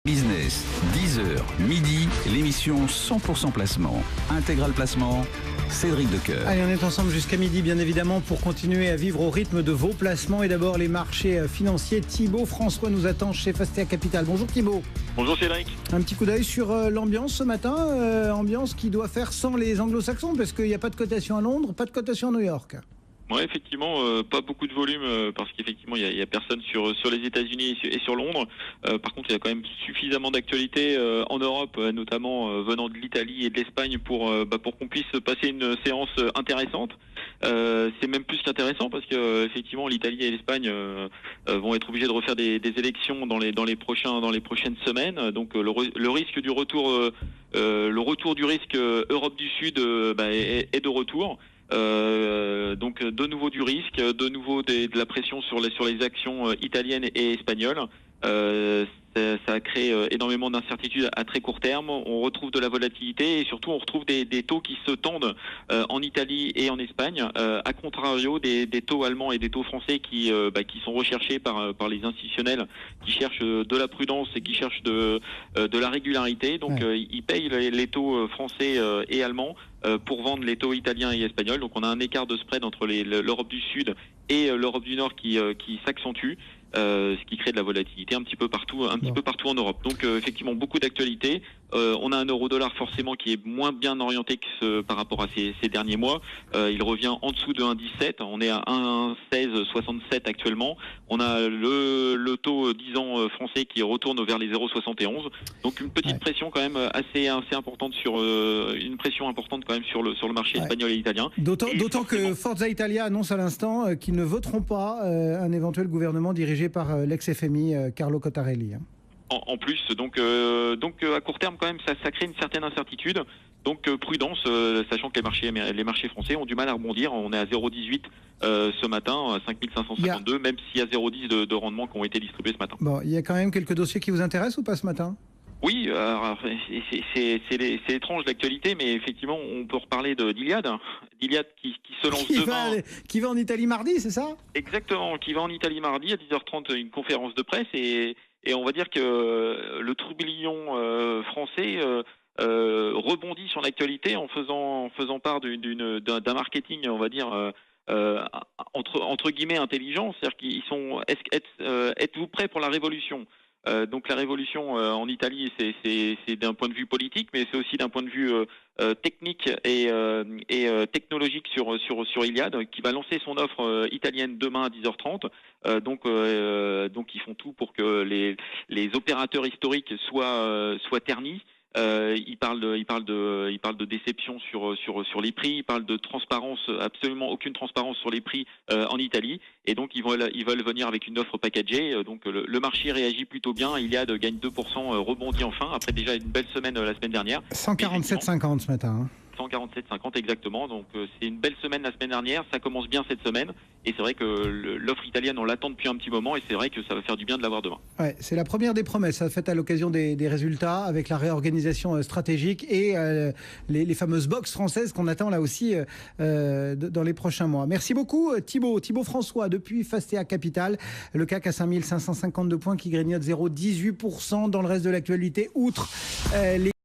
Business, 10h, midi, l'émission 100% placement. Intégral placement, Cédric Decoeur. Allez, on est ensemble jusqu'à midi, bien évidemment, pour continuer à vivre au rythme de vos placements. Et d'abord, les marchés financiers. Thibaut François nous attend chez Fastea Capital. Bonjour Thibaut. Bonjour Cédric. Un petit coup d'œil sur l'ambiance ce matin. Ambiance qui doit faire sans les anglo-saxons, parce qu'il n'y a pas de cotation à Londres, pas de cotation à New York. Ouais, effectivement, pas beaucoup de volume parce qu'effectivement il y a personne sur les États-Unis et sur Londres. Par contre, il y a quand même suffisamment d'actualité en Europe, notamment venant de l'Italie et de l'Espagne pour qu'on puisse passer une séance intéressante. C'est même plus qu'intéressant parce que effectivement l'Italie et l'Espagne vont être obligés de refaire des élections dans les prochaines semaines. Donc le risque du retour, le retour du risque Europe du Sud est de retour. Donc de nouveau du risque, de nouveau de la pression sur les actions italiennes et espagnoles. Ça crée énormément d'incertitudes à très court terme. On retrouve de la volatilité et surtout on retrouve des taux qui se tendent en Italie et en Espagne, à contrario des taux allemands et des taux français qui sont recherchés par les institutionnels qui cherchent de la prudence et qui cherchent de la régularité. Donc ils payent les taux français et allemands pour vendre les taux italiens et espagnols. Donc on a un écart de spread entre l'Europe du Sud et l'Europe du Nord qui s'accentue. Ce qui crée de la volatilité un petit peu partout en Europe. Donc effectivement beaucoup d'actualités. On a un euro-dollar forcément qui est moins bien orienté que par rapport à ces derniers mois. Il revient en dessous de 1,17. On est à 1,1667 actuellement. On a le taux 10 ans français qui retourne vers les 0,71. Donc une petite pression quand même assez importante sur le marché espagnol et italien. D'autant que Forza Italia annonce à l'instant qu'ils ne voteront pas un éventuel gouvernement dirigé par l'ex-FMI Carlo Cottarelli. En plus, donc à court terme quand même, ça crée une certaine incertitude. Donc prudence, sachant que les marchés français ont du mal à rebondir. On est à 0,18 ce matin, à 5552, même s'il y a 0,10 de rendement qui ont été distribués ce matin. Bon, il y a quand même quelques dossiers qui vous intéressent ou pas ce matin ? Oui, alors, c'est étrange l'actualité, mais effectivement, on peut reparler d'Iliad. D'Iliad qui se lance demain. Qui va en Italie mardi, c'est ça ? Exactement, qui va en Italie mardi à 10h30, une conférence de presse et on va dire que le tourbillon français rebondit sur l'actualité en faisant part d'un marketing, on va dire entre guillemets intelligent, c'est-à-dire qu'ils sont êtes-vous prêts pour la révolution ? Donc la révolution en Italie, c'est d'un point de vue politique, mais c'est aussi d'un point de vue technique et technologique sur Iliad, qui va lancer son offre italienne demain à 10h30. Donc ils font tout pour que les opérateurs historiques soient ternis. Il parle de déception sur les prix. Il parle de transparence, absolument aucune transparence sur les prix en Italie. Et donc ils veulent venir avec une offre packagée. Donc le marché réagit plutôt bien. Iliad gagne 2%, rebondit enfin après déjà une belle semaine la semaine dernière. 147,50 ce matin. 147,50 exactement. Donc c'est une belle semaine la semaine dernière. Ça commence bien cette semaine. Et c'est vrai que l'offre italienne, on l'attend depuis un petit moment. Et c'est vrai que ça va faire du bien de l'avoir demain. Ouais, c'est la première des promesses faite à l'occasion des résultats avec la réorganisation stratégique et les fameuses box françaises qu'on attend là aussi dans les prochains mois. Merci beaucoup Thibaut François depuis Fastea Capital. Le CAC à 5552 points qui grignote 0,18% dans le reste de l'actualité. Outre les